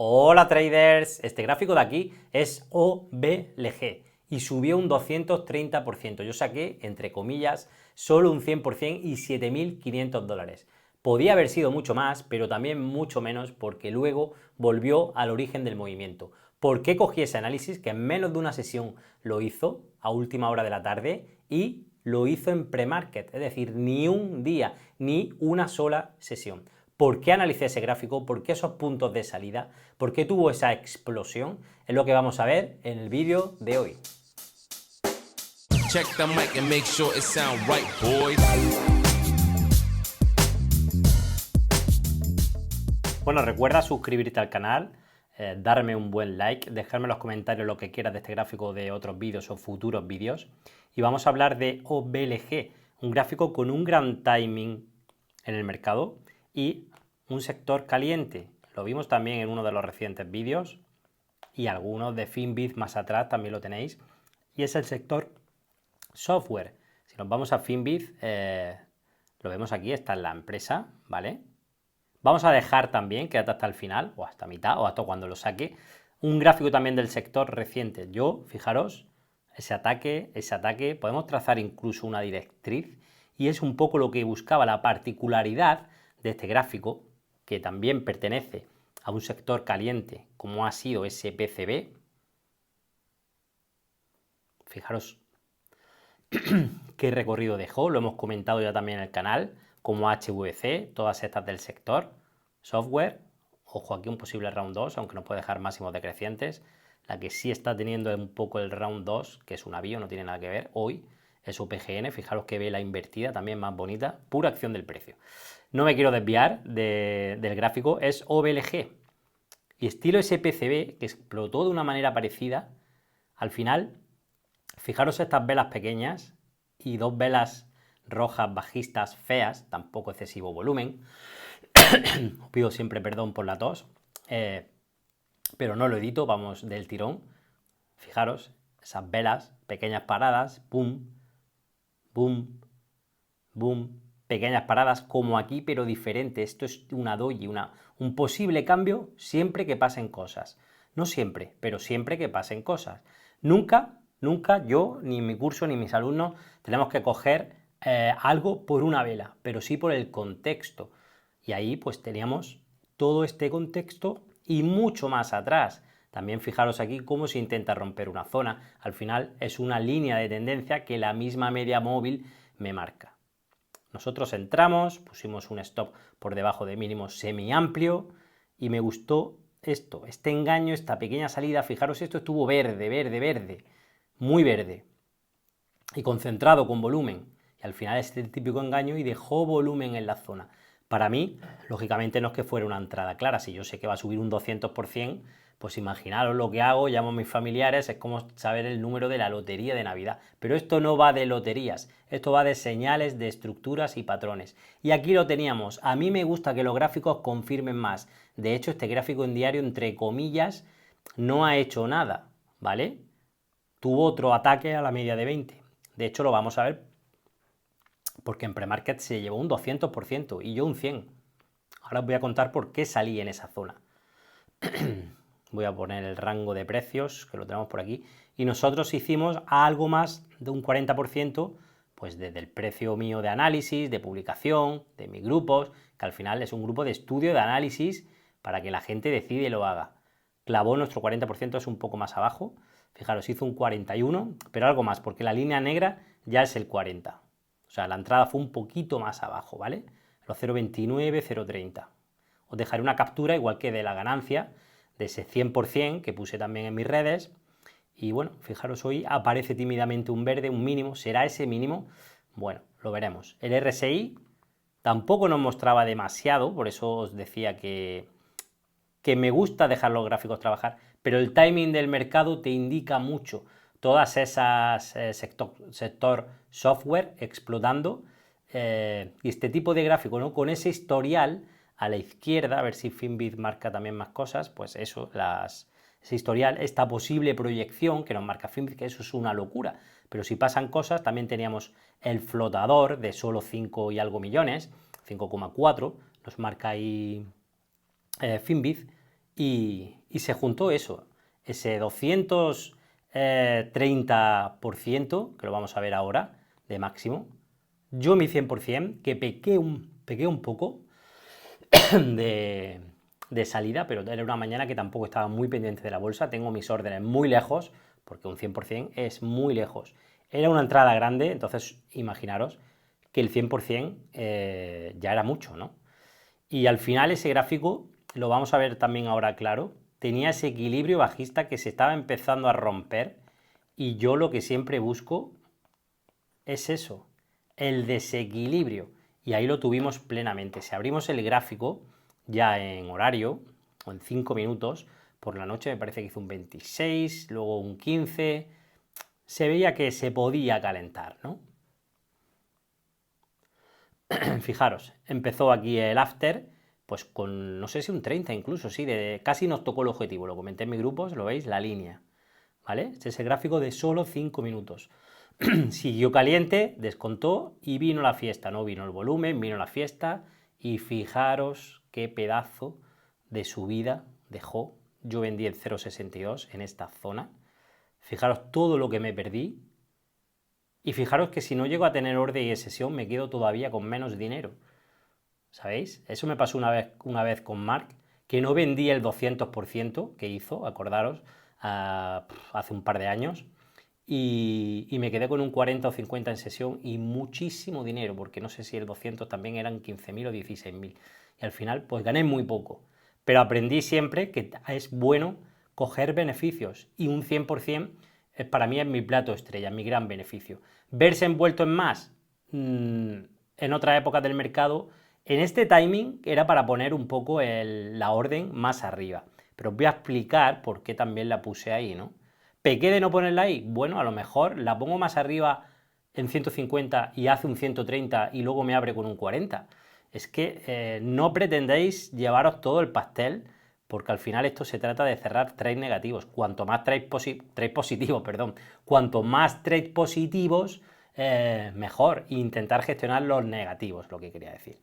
Hola traders, este gráfico de aquí es OBLG y subió un 230%. Yo saqué, entre comillas, solo un 100% y 7.500 dólares. Podía haber sido mucho más, pero también mucho menos porque luego volvió al origen del movimiento. ¿Por qué cogí ese análisis? Que en menos de una sesión lo hizo a última hora de la tarde y lo hizo en pre-market, es decir, ni un día, ni una sola sesión. ¿Por qué analicé ese gráfico? ¿Por qué esos puntos de salida? ¿Por qué tuvo esa explosión? Es lo que vamos a ver en el vídeo de hoy. Check the mic and make sure it sound right, boys. Bueno, recuerda suscribirte al canal, darme un buen like, dejarme en los comentarios lo que quieras de este gráfico, de otros vídeos o futuros vídeos. Y vamos a hablar de OBLG, un gráfico con un gran timing en el mercado y un sector caliente. Lo vimos también en uno de los recientes vídeos y algunos de Finviz más atrás también lo tenéis. Y es el sector software. Si nos vamos a Finviz, lo vemos aquí, está en la empresa, ¿vale? Vamos a dejar también, quédate hasta el final, o hasta mitad, o hasta cuando lo saque, un gráfico también del sector reciente. Yo, fijaros, ese ataque, podemos trazar incluso una directriz, y es un poco lo que buscaba, la particularidad de este gráfico, que también pertenece a un sector caliente, como ha sido ese PCB. Fijaros qué recorrido dejó, lo hemos comentado ya también en el canal, como HVC, todas estas del sector software. Ojo aquí un posible round 2, aunque no puede dejar máximos decrecientes. La que sí está teniendo un poco el round 2, que es un avión, no tiene nada que ver hoy, es UPGN. Fijaros que vela invertida, también más bonita, pura acción del precio. No me quiero desviar del gráfico, es OBLG. Y estilo SPCB, que explotó de una manera parecida, al final, fijaros estas velas pequeñas y dos velas rojas bajistas feas, tampoco excesivo volumen. Os pido siempre perdón por la tos, pero no lo edito, vamos del tirón. Fijaros, esas velas, pequeñas paradas, boom, boom, boom, pequeñas paradas como aquí, pero diferente. Esto es una doji, un posible cambio siempre que pasen cosas. No siempre, pero siempre que pasen cosas. Nunca yo, ni en mi curso, ni mis alumnos, tenemos que coger algo por una vela, pero sí por el contexto. Y ahí pues teníamos todo este contexto y mucho más atrás. También fijaros aquí cómo se intenta romper una zona. Al final es una línea de tendencia que la misma media móvil me marca. Nosotros entramos, pusimos un stop por debajo de mínimo semi amplio y me gustó esto, este engaño, esta pequeña salida. Fijaros, esto estuvo verde, muy verde y concentrado con volumen. Y al final es el típico engaño y dejó volumen en la zona. Para mí, lógicamente no es que fuera una entrada clara. Si yo sé que va a subir un 200%, pues imaginaros lo que hago, llamo a mis familiares, es como saber el número de la lotería de Navidad. Pero esto no va de loterías, esto va de señales, de estructuras y patrones. Y aquí lo teníamos. A mí me gusta que los gráficos confirmen más. De hecho, este gráfico en diario, entre comillas, no ha hecho nada, ¿vale? Tuvo otro ataque a la media de 20. De hecho, lo vamos a ver porque en premarket se llevó un 200% y yo un 100%. Ahora os voy a contar por qué salí en esa zona. Voy a poner el rango de precios, que lo tenemos por aquí, y nosotros hicimos algo más de un 40%, pues desde el precio mío de análisis, de publicación, de mis grupos, que al final es un grupo de estudio, de análisis, para que la gente decide y lo haga. Clavó nuestro 40%, es un poco más abajo, fijaros, hizo un 41, pero algo más, porque la línea negra ya es el 40. O sea, la entrada fue un poquito más abajo, ¿vale? Los 0,29, 0,30. Os dejaré una captura, igual que de la ganancia, de ese 100% que puse también en mis redes. Y bueno, fijaros, hoy aparece tímidamente un verde, un mínimo. ¿Será ese mínimo? Bueno, lo veremos. El RSI tampoco nos mostraba demasiado, por eso os decía que me gusta dejar los gráficos trabajar, pero el timing del mercado te indica mucho. Todas esas sector software explotando y este tipo de gráfico, ¿no? Con ese historial a la izquierda, a ver si Finviz marca también más cosas, pues eso, ese historial, esta posible proyección que nos marca Finviz, que eso es una locura, pero si pasan cosas, también teníamos el flotador de solo 5 y algo millones, 5,4, nos marca ahí Finviz, y se juntó eso, ese 230%, que lo vamos a ver ahora, de máximo, yo mi 100%, que pequé un poco de salida, pero era una mañana que tampoco estaba muy pendiente de la bolsa, tengo mis órdenes muy lejos, porque un 100% es muy lejos. Era una entrada grande, entonces imaginaros que el 100% ya era mucho, ¿no? Y al final ese gráfico, lo vamos a ver también ahora claro, tenía ese equilibrio bajista que se estaba empezando a romper, y yo lo que siempre busco es eso, el desequilibrio, y ahí lo tuvimos plenamente. Si abrimos el gráfico ya en horario, o en 5 minutos, por la noche me parece que hizo un 26, luego un 15, se veía que se podía calentar, ¿no? Fijaros, empezó aquí el after, pues con, no sé si un 30 incluso, sí, casi nos tocó el objetivo, lo comenté en mi grupo, lo veis, la línea, ¿vale? Este es el gráfico de solo 5 minutos. Siguió caliente, descontó y vino la fiesta, ¿no? Vino el volumen, vino la fiesta y fijaros qué pedazo de subida dejó. Yo vendí el 0,62 en esta zona. Fijaros todo lo que me perdí. Y fijaros que si no llego a tener orden y sesión me quedo todavía con menos dinero. ¿Sabéis? Eso me pasó una vez con Mark, que no vendí el 200% que hizo, acordaros, hace un par de años. Y me quedé con un 40 o 50 en sesión y muchísimo dinero, porque no sé si el 200 también eran 15.000 o 16.000. Y al final, pues gané muy poco. Pero aprendí siempre que es bueno coger beneficios y un 100% para mí es mi plato estrella, mi gran beneficio. Verse envuelto en más en otra época del mercado, en este timing era para poner un poco la orden más arriba. Pero os voy a explicar por qué también la puse ahí, ¿no? ¿Pequé de no ponerla ahí? Bueno, a lo mejor la pongo más arriba en 150 y hace un 130 y luego me abre con un 40. Es que no pretendéis llevaros todo el pastel, porque al final esto se trata de cerrar trades negativos. Cuanto más trades positivos, cuanto más trades positivos, mejor. E intentar gestionar los negativos, lo que quería decir.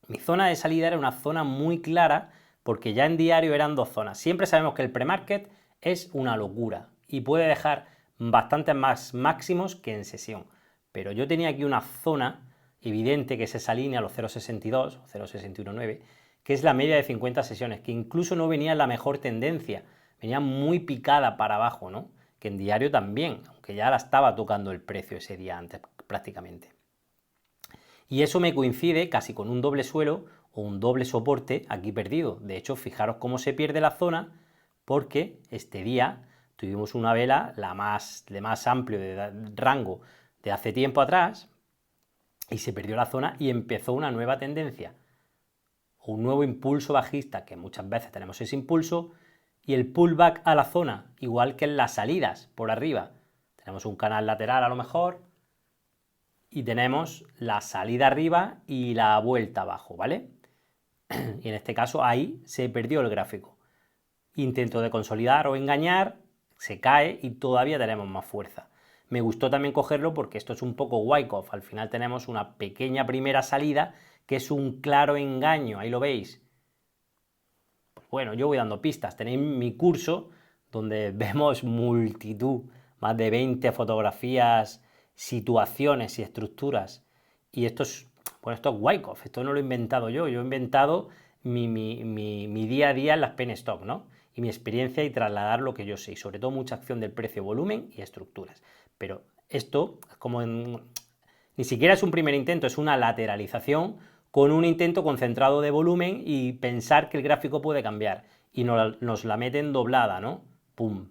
Mi zona de salida era una zona muy clara, porque ya en diario eran dos zonas. Siempre sabemos que el pre-market es una locura y puede dejar bastantes más máximos que en sesión. Pero yo tenía aquí una zona evidente, que es esa línea, los 0,62 o 0,619, que es la media de 50 sesiones, que incluso no venía en la mejor tendencia, venía muy picada para abajo, ¿no? Que en diario también, aunque ya la estaba tocando el precio ese día antes prácticamente. Y eso me coincide casi con un doble suelo o un doble soporte aquí perdido. De hecho, fijaros cómo se pierde la zona, porque este día tuvimos una vela, de más amplio de rango de hace tiempo atrás, y se perdió la zona y empezó una nueva tendencia, un nuevo impulso bajista, que muchas veces tenemos ese impulso, y el pullback a la zona, igual que en las salidas por arriba. Tenemos un canal lateral a lo mejor, y tenemos la salida arriba y la vuelta abajo, ¿vale? Y en este caso ahí se perdió el gráfico. Intento de consolidar o engañar, se cae y todavía tenemos más fuerza. Me gustó también cogerlo porque esto es un poco Wyckoff. Al final tenemos una pequeña primera salida que es un claro engaño, ahí lo veis. Pues bueno, yo voy dando pistas. Tenéis mi curso donde vemos multitud, más de 20 fotografías, situaciones y estructuras. Y esto es, bueno, esto es Wyckoff, esto no lo he inventado yo he inventado mi día a día en las pen stock, ¿no? Y mi experiencia y trasladar lo que yo sé, y sobre todo mucha acción del precio, volumen y estructuras. Pero esto, ni siquiera es un primer intento, es una lateralización con un intento concentrado de volumen y pensar que el gráfico puede cambiar. Y nos la meten doblada, ¿no? ¡Pum!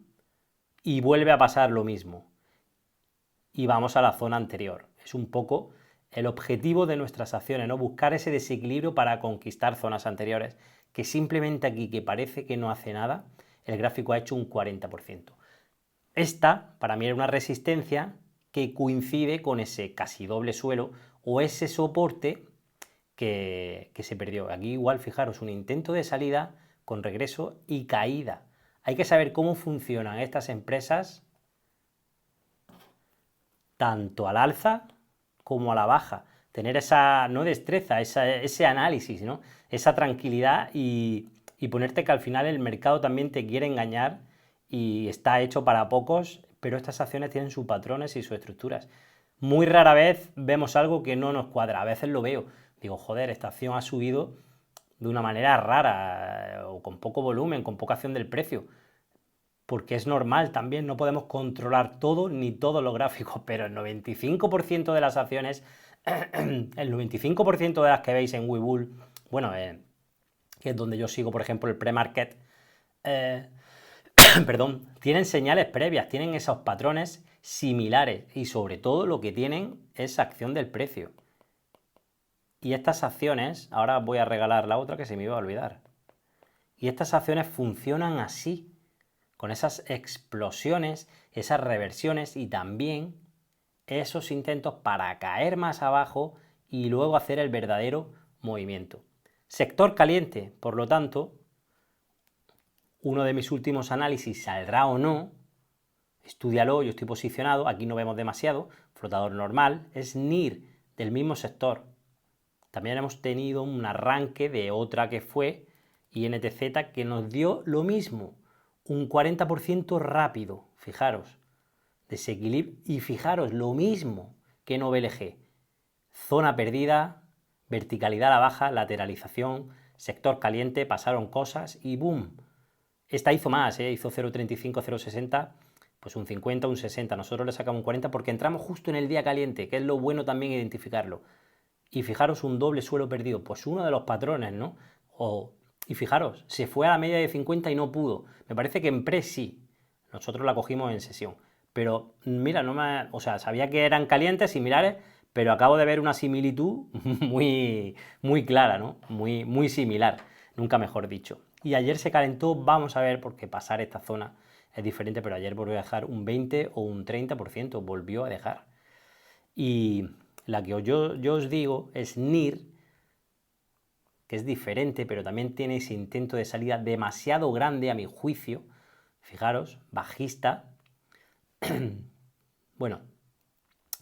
Y vuelve a pasar lo mismo. Y vamos a la zona anterior. Es un poco el objetivo de nuestras acciones, ¿no? Buscar ese desequilibrio para conquistar zonas anteriores, que simplemente aquí, que parece que no hace nada, el gráfico ha hecho un 40%. Esta, para mí, era una resistencia que coincide con ese casi doble suelo o ese soporte que se perdió. Aquí igual, fijaros, un intento de salida con regreso y caída. Hay que saber cómo funcionan estas empresas tanto al alza como a la baja. tener esa, no destreza, ese análisis, ¿no? Esa tranquilidad y ponerte que al final el mercado también te quiere engañar y está hecho para pocos, pero estas acciones tienen sus patrones y sus estructuras. Muy rara vez vemos algo que no nos cuadra, a veces lo veo, digo, joder, esta acción ha subido de una manera rara o con poco volumen, con poca acción del precio, porque es normal también, no podemos controlar todo ni todos los gráficos, pero el 95% de las acciones, el 95% de las que veis en Webull, bueno, que es donde yo sigo, por ejemplo, el pre-market, perdón, tienen señales previas, tienen esos patrones similares y sobre todo lo que tienen es acción del precio. Y estas acciones, ahora voy a regalar la otra que se me iba a olvidar. Y estas acciones funcionan así, con esas explosiones, esas reversiones y también esos intentos para caer más abajo y luego hacer el verdadero movimiento. Sector caliente, por lo tanto, uno de mis últimos análisis saldrá o no, estúdialo, yo estoy posicionado, aquí no vemos demasiado, flotador normal, es NIR del mismo sector. También hemos tenido un arranque de otra que fue INTZ que nos dio lo mismo, un 40% rápido, fijaros, desequilibrio y fijaros lo mismo que en OBLG, zona perdida, verticalidad a la baja, lateralización, sector caliente, pasaron cosas y boom. Esta hizo más, hizo 0.35, 0.60, pues un 50, un 60. Nosotros le sacamos un 40 porque entramos justo en el día caliente, que es lo bueno también identificarlo. Y fijaros un doble suelo perdido, pues uno de los patrones, ¿no? Y fijaros, se fue a la media de 50 y no pudo. Me parece que en pre sí, nosotros la cogimos en sesión. Pero mira, sabía que eran calientes, similares, pero acabo de ver una similitud muy, muy clara, ¿no? Muy, muy similar, nunca mejor dicho. Y ayer se calentó, vamos a ver, porque pasar esta zona es diferente, pero ayer volvió a dejar un 20 o un 30%, volvió a dejar. Y la que yo os digo es NIR, que es diferente, pero también tiene ese intento de salida demasiado grande a mi juicio. Fijaros, bajista, bueno,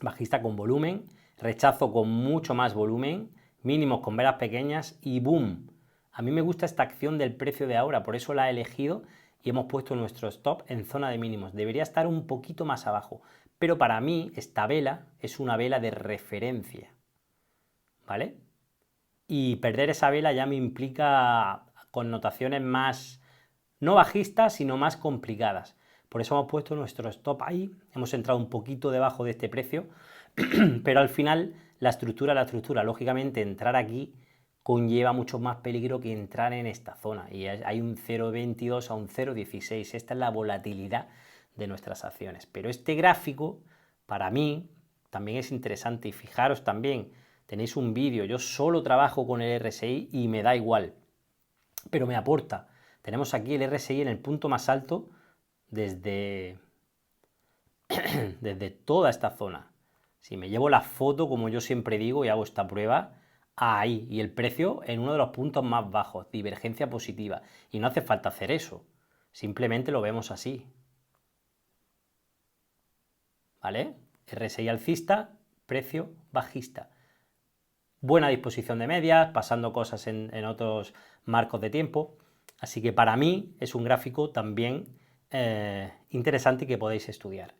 bajista con volumen, rechazo con mucho más volumen, mínimos con velas pequeñas y boom. A mí me gusta esta acción del precio de ahora, por eso la he elegido y hemos puesto nuestro stop en zona de mínimos. Debería estar un poquito más abajo, pero para mí esta vela es una vela de referencia, ¿vale? Y perder esa vela ya me implica connotaciones más, no bajistas, sino más complicadas. Por eso hemos puesto nuestro stop ahí, hemos entrado un poquito debajo de este precio, pero al final la estructura, lógicamente entrar aquí conlleva mucho más peligro que entrar en esta zona. Y hay un 0,22 a un 0,16. Esta es la volatilidad de nuestras acciones. Pero este gráfico, para mí, también es interesante. Y fijaros también, tenéis un vídeo. Yo solo trabajo con el RSI y me da igual. Pero me aporta. Tenemos aquí el RSI en el punto más alto desde toda esta zona. Si me llevo la foto, como yo siempre digo, y hago esta prueba, ahí, y el precio en uno de los puntos más bajos, divergencia positiva. Y no hace falta hacer eso, simplemente lo vemos así. ¿Vale? RSI alcista, precio bajista. Buena disposición de medias, pasando cosas en otros marcos de tiempo. Así que para mí es un gráfico también interesante que podéis estudiar.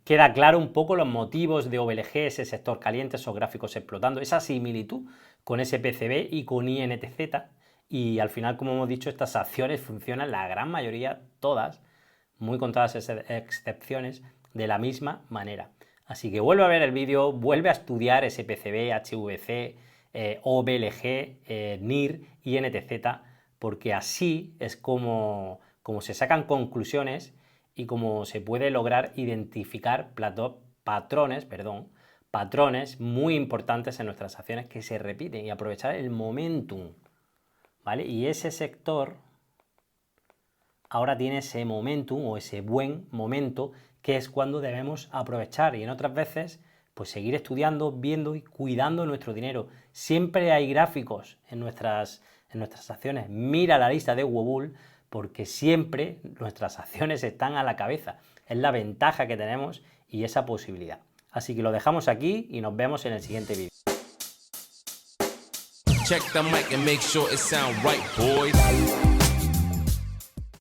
Queda claro un poco los motivos de OBLG, ese sector caliente, esos gráficos explotando, esa similitud con SPCB y con INTZ. Y al final, como hemos dicho, estas acciones funcionan, la gran mayoría, todas, muy contadas excepciones, de la misma manera. Así que vuelve a ver el vídeo, vuelve a estudiar SPCB, HVC, OBLG, NIR, INTZ, porque así es como se sacan conclusiones y cómo se puede lograr identificar patrones muy importantes en nuestras acciones que se repiten y aprovechar el momentum, ¿vale? Y ese sector ahora tiene ese momentum o ese buen momento que es cuando debemos aprovechar y en otras veces pues seguir estudiando, viendo y cuidando nuestro dinero. Siempre hay gráficos en nuestras acciones. Mira la lista de Webull porque siempre nuestras acciones están a la cabeza. Es la ventaja que tenemos y esa posibilidad. Así que lo dejamos aquí y nos vemos en el siguiente vídeo. Check the mic and make sure it sound right, boys.